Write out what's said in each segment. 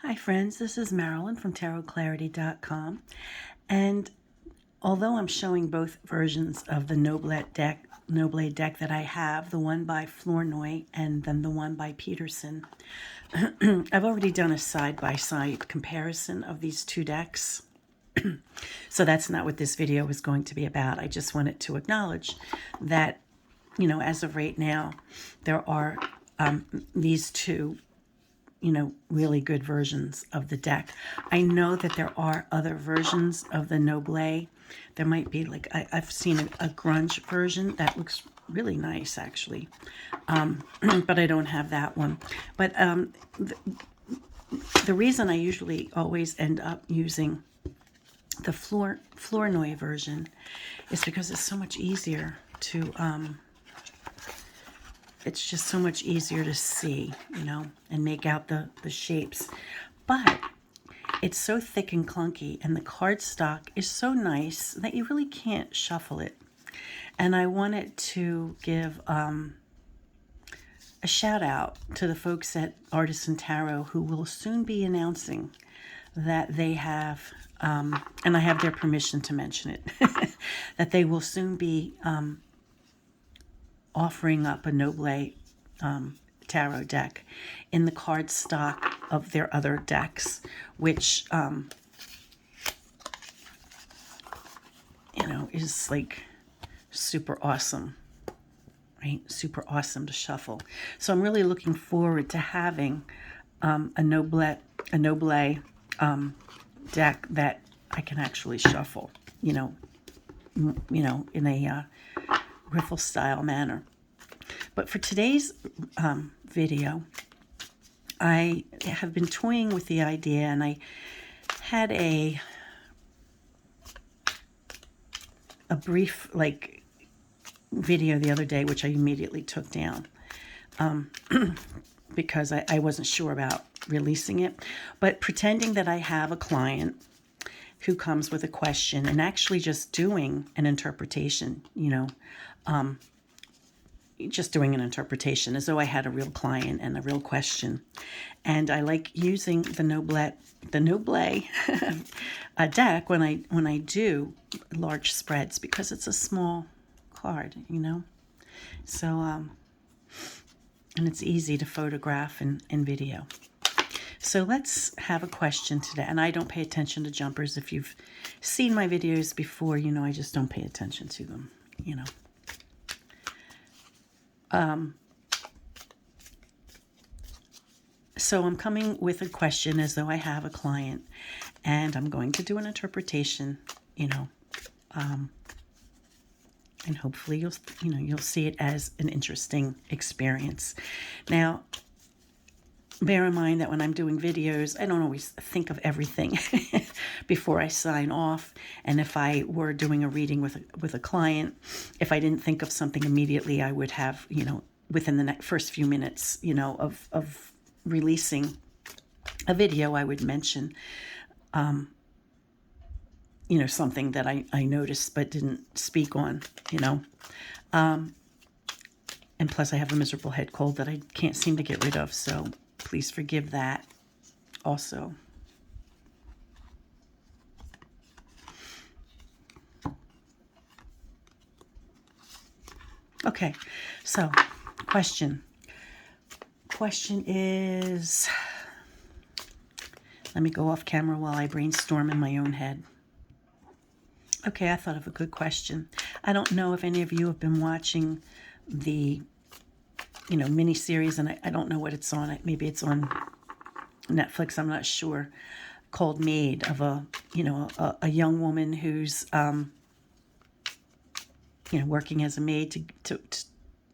Hi friends, this is Marilyn from tarotclarity.com, and although I'm showing both versions of the Noblet deck that I have, the one by Flornoy and then the one by Peterson, I've already done a side-by-side comparison of these two decks. So that's not what this video is going to be about. I just wanted to acknowledge that, as of right now, there are these two really good versions of the deck. I know that there are other versions of the Noblet. There might be, like, I've seen a grunge version that looks really nice, actually. But I don't have that one. But the reason I usually always end up using the Flornoy version is because it's so much easier to it's just so much easier to see, and make out the shapes. But it's so thick and clunky, and the cardstock is so nice that you really can't shuffle it. And I wanted to give a shout out to the folks at Artisan Tarot who will soon be announcing that they have, and I have their permission to mention it, that they will soon be offering up a Noblet tarot deck in the cardstock of their other decks, which is like super awesome, right? Super awesome to shuffle. So I'm really looking forward to having a Noblet deck that I can actually shuffle, in a riffle style manner. But for today's video, I have been toying with the idea, and I had a brief video the other day, which I immediately took down because I wasn't sure about releasing it. But pretending that I have a client who comes with a question and actually just doing an interpretation, just doing an interpretation as though I had a real client and a real question. And I like using the Noblet deck when I do large spreads, because it's a small card, So and it's easy to photograph in video. So let's have a question today. And I don't pay attention to jumpers. If you've seen my videos before, I just don't pay attention to them, So I'm coming with a question as though I have a client, and I'm going to do an interpretation, and hopefully you'll see it as an interesting experience. Now, bear in mind that when I'm doing videos, I don't always think of everything before I sign off. And if I were doing a reading with a client, if I didn't think of something immediately, I would have, within the first few minutes, of releasing a video, I would mention, something that I noticed but didn't speak on, And plus I have a miserable head cold that I can't seem to get rid of, so please forgive that also. Okay, so question is, let me go off camera while I brainstorm in my own head. Okay, I thought of a good question. I don't know if any of you have been watching the mini-series, and I don't know what it's on. Maybe it's on Netflix, I'm not sure, called Maid, of a young woman who's working as a maid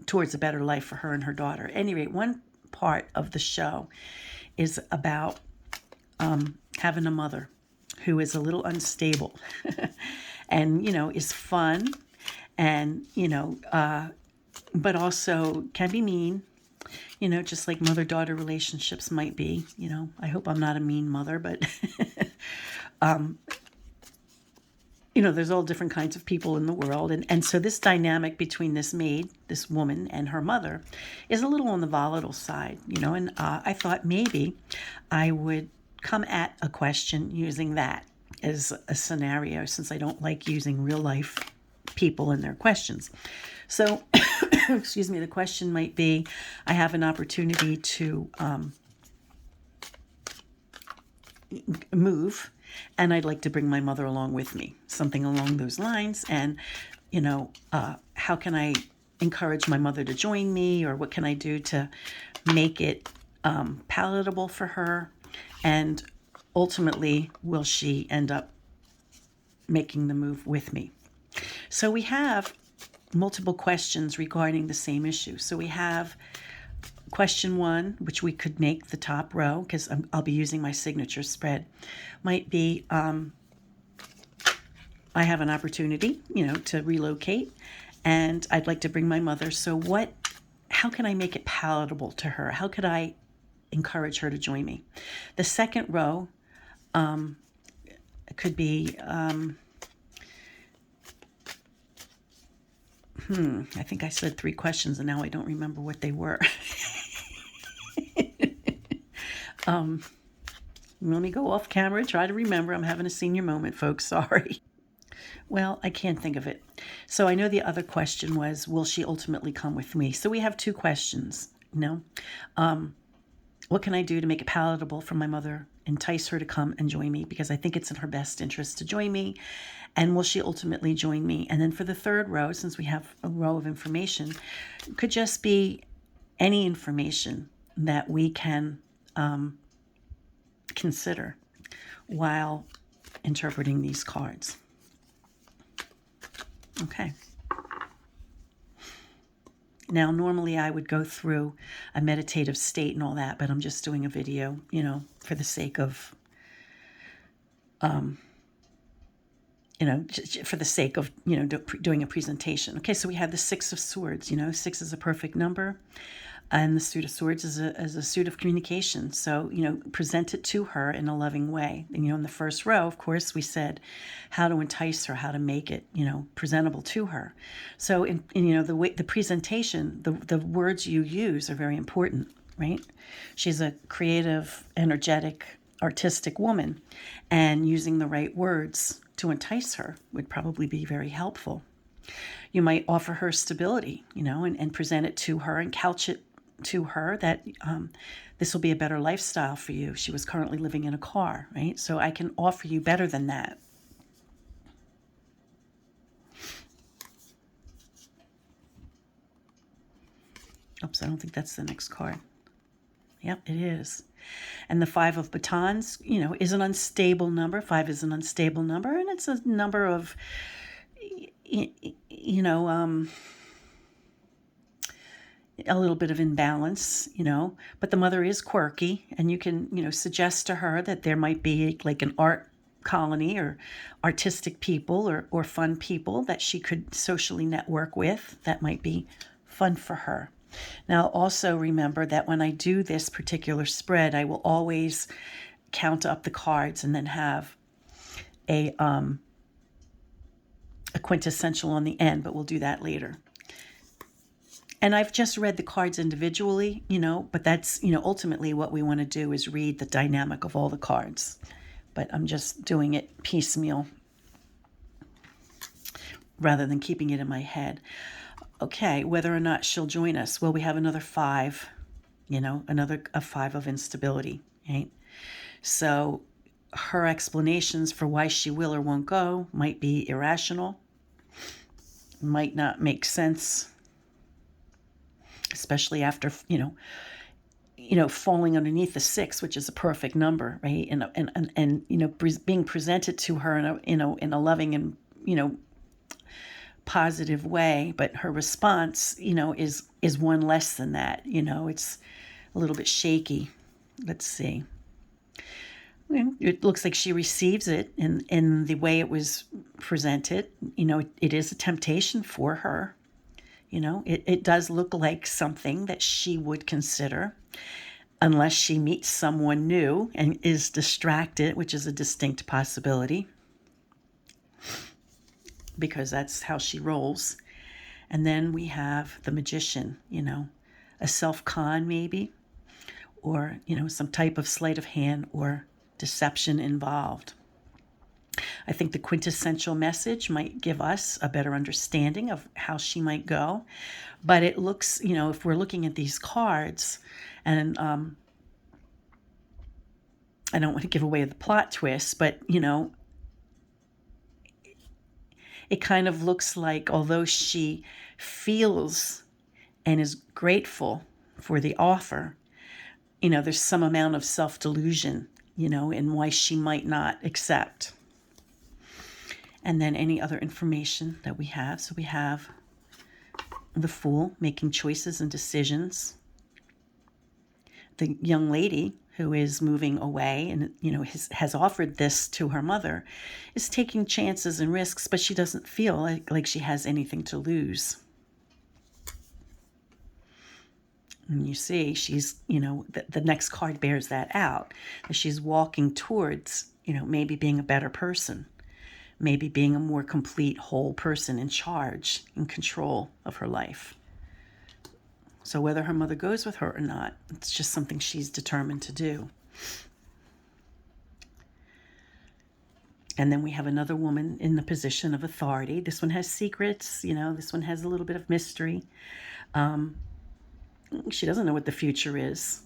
towards a better life for her and her daughter. At any rate, one part of the show is about having a mother who is a little unstable and is fun, and but also can be mean, just like mother-daughter relationships might be. I hope I'm not a mean mother, but there's all different kinds of people in the world. And so this dynamic between this maid, this woman, and her mother is a little on the volatile side, and I thought maybe I would come at a question using that as a scenario, since I don't like using real life people in their questions. So, excuse me, the question might be, I have an opportunity to move, and I'd like to bring my mother along with me, something along those lines. And, how can I encourage my mother to join me, or what can I do to make it palatable for her? And ultimately, will she end up making the move with me? So we have multiple questions regarding the same issue. So we have question 1, which we could make the top row, because I'll be using my signature spread, might be, I have an opportunity, to relocate, and I'd like to bring my mother. So how can I make it palatable to her? How could I encourage her to join me? The second row could be, I think I said 3 questions, and now I don't remember what they were. Let me go off camera, try to remember. I'm having a senior moment, folks. Sorry. Well, I can't think of it. So I know the other question was, will she ultimately come with me? So we have 2 questions, what can I do to make it palatable for my mother, entice her to come and join me, because I think it's in her best interest to join me, and will she ultimately join me? And then for the third row, since we have a row of information, it could just be any information that we can consider while interpreting these cards. Okay. Now, normally I would go through a meditative state and all that, but I'm just doing a video, for the sake of, doing a presentation. Okay, so we have the 6 of Swords. 6 is a perfect number. And the Suit of Swords is a suit of communication. So, present it to her in a loving way. And, in the first row, of course, we said how to entice her, how to make it, presentable to her. So, the presentation, the words you use are very important, right? She's a creative, energetic, artistic woman, and using the right words to entice her would probably be very helpful. You might offer her stability, and present it to her and couch it to her that this will be a better lifestyle for you. She was currently living in a car, right? So I can offer you better than that. Oops, I don't think that's the next card. Yep, it is. And the 5 of Batons, is an unstable number. 5 is an unstable number, and it's a number of, a little bit of imbalance, but the mother is quirky, and you can, suggest to her that there might be like an art colony or artistic people or fun people that she could socially network with. That might be fun for her. Now, also remember that when I do this particular spread, I will always count up the cards and then have a quintessential on the end, but we'll do that later. And I've just read the cards individually, but that's, ultimately what we want to do is read the dynamic of all the cards. But I'm just doing it piecemeal rather than keeping it in my head. Okay, whether or not she'll join us. Well, we have another 5, a 5 of instability, right? So her explanations for why she will or won't go might be irrational, might not make sense, especially after, falling underneath the 6, which is a perfect number, right? And being presented to her in a loving and, positive way, but her response, is one less than that. It's a little bit shaky. Let's see. It looks like she receives it in the way it was presented. It is a temptation for her. It does look like something that she would consider, unless she meets someone new and is distracted, which is a distinct possibility, because that's how she rolls. And then we have the Magician, a self-con maybe, or, some type of sleight of hand or deception involved. I think the quintessential message might give us a better understanding of how she might go. But it looks, if we're looking at these cards, and I don't want to give away the plot twist, but, it kind of looks like although she feels and is grateful for the offer, there's some amount of self-delusion, in why she might not accept. And then any other information that we have. So we have the Fool making choices and decisions. The young lady who is moving away and, has offered this to her mother is taking chances and risks, but she doesn't feel like she has anything to lose. And you see, she's, the next card bears that out. She's walking towards, maybe being a better person, maybe being a more complete, whole person in charge, in control of her life. So whether her mother goes with her or not, it's just something she's determined to do. And then we have another woman in the position of authority. This one has secrets, this one has a little bit of mystery. She doesn't know what the future is,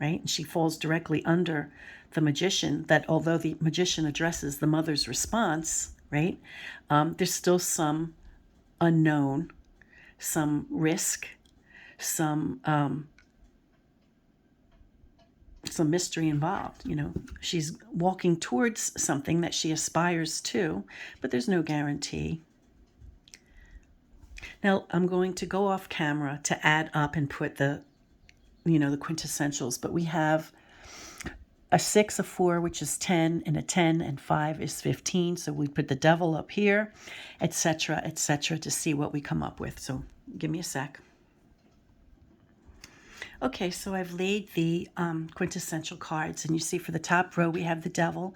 right? And she falls directly under the magician, that although the magician addresses the mother's response, right, there's still some unknown, some risk, some mystery involved. She's walking towards something that she aspires to, but there's no guarantee. Now I'm going to go off camera to add up and put the quintessentials, but we have a 6, a 4, which is 10, and a 10, and 5 is 15. So we put the devil up here, etc., to see what we come up with. So give me a sec. Okay, so I've laid the quintessential cards, and you see for the top row we have the devil.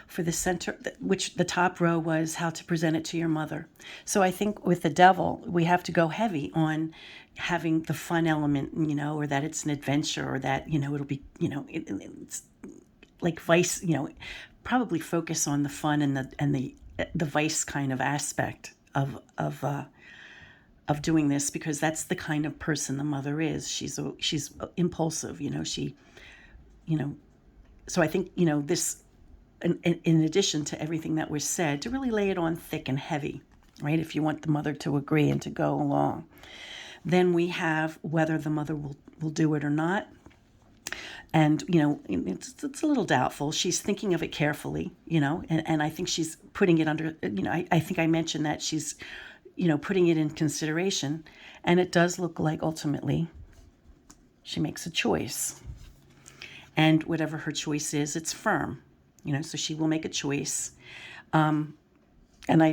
For the center, which the top row was how to present it to your mother. So I think with the devil, we have to go heavy on having the fun element, or that it's an adventure, or that, it'll be, it's like vice, probably focus on the fun and the vice kind of aspect of doing this, because that's the kind of person the mother is. She's impulsive, so I think, this, in addition to everything that was said, to really lay it on thick and heavy, right? If you want the mother to agree and to go along. Then we have whether the mother will do it or not. And, it's a little doubtful. She's thinking of it carefully, and I think she's putting it under, I think I mentioned that she's, putting it in consideration. And it does look like ultimately she makes a choice. And whatever her choice is, it's firm, so she will make a choice. And I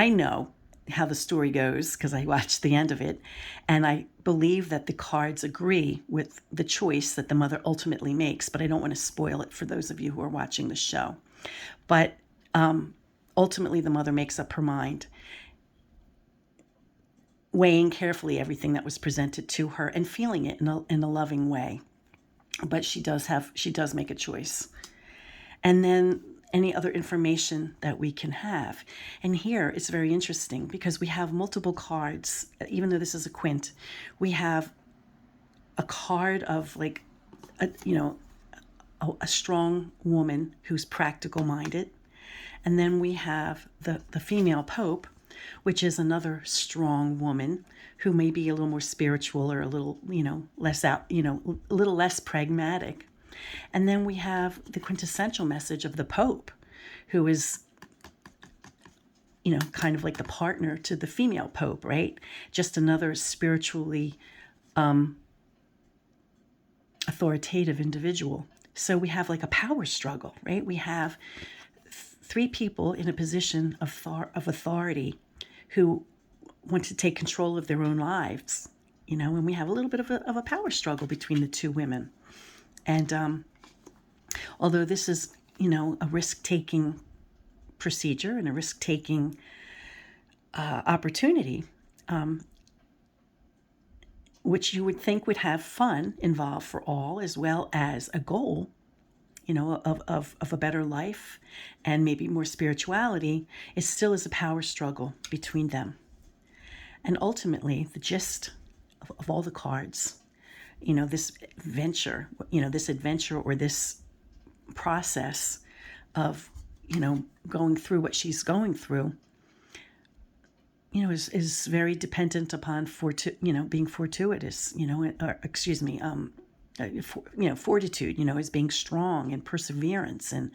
know how the story goes because I watched the end of it. And I believe that the cards agree with the choice that the mother ultimately makes, but I don't want to spoil it for those of you who are watching the show. But ultimately, the mother makes up her mind, weighing carefully everything that was presented to her and feeling it in a loving way. But she does make a choice. And then any other information that we can have. And here it's very interesting because we have multiple cards. Even though this is a quint, we have a card of like, a strong woman who's practical minded. And then we have the female pope, which is another strong woman who may be a little more spiritual or a little, less a little less pragmatic. And then we have the quintessential message of the Pope, who is, kind of like the partner to the female Pope, right? Just another spiritually authoritative individual. So we have like a power struggle, right? We have three people in a position of authority who want to take control of their own lives, and we have a little bit of a power struggle between the two women. And although this is, a risk-taking procedure and a risk-taking opportunity, which you would think would have fun involved for all, as well as a goal, of a better life and maybe more spirituality, it still is a power struggle between them. And ultimately, the gist of all the cards, this adventure or this process of, going through what she's going through, is very dependent upon being fortuitous, or excuse me, fortitude, is being strong and perseverance. And,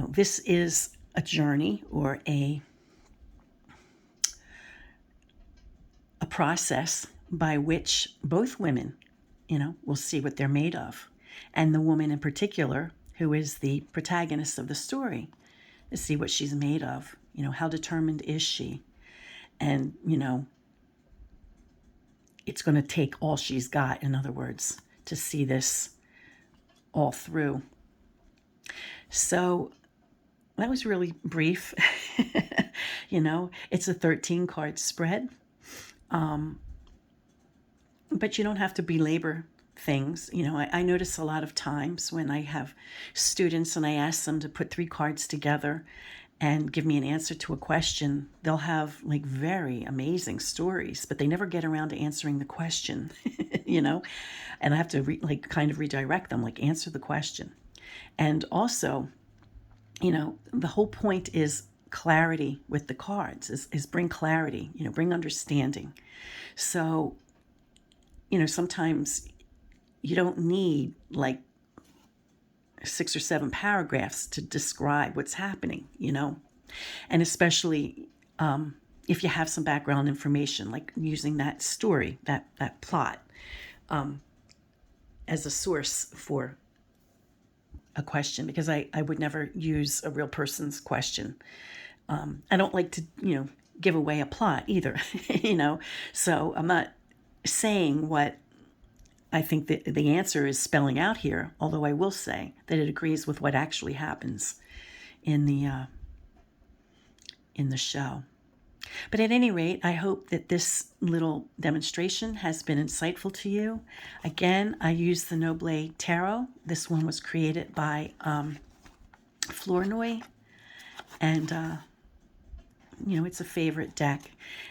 this is a journey or a process by which both women, will see what they're made of. And the woman in particular, who is the protagonist of the story, to see what she's made of. How determined is she? And, it's going to take all she's got, in other words, to see this all through. So that was really brief. It's a 13 card spread. But you don't have to belabor things. I notice a lot of times when I have students and I ask them to put 3 cards together and give me an answer to a question, they'll have like very amazing stories, but they never get around to answering the question, and I have to kind of redirect them, like answer the question. And also, the whole point is clarity with the cards, is bring clarity, bring understanding. So, sometimes you don't need like 6 or 7 paragraphs to describe what's happening, and especially if you have some background information, like using that story, that plot, as a source for a question, because I would never use a real person's question. I don't like to, give away a plot either, so I'm not saying what I think that the answer is spelling out here, although I will say that it agrees with what actually happens in the show. But at any rate, I hope that this little demonstration has been insightful to you. Again, I use the Noblet Tarot. This one was created by Flornoy, and it's a favorite deck,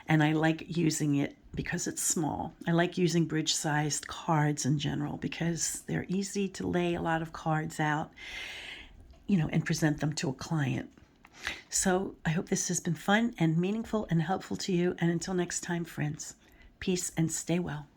and I like using it because it's small. I like using bridge-sized cards in general because they're easy to lay a lot of cards out, and present them to a client. So I hope this has been fun and meaningful and helpful to you. And until next time, friends, peace and stay well.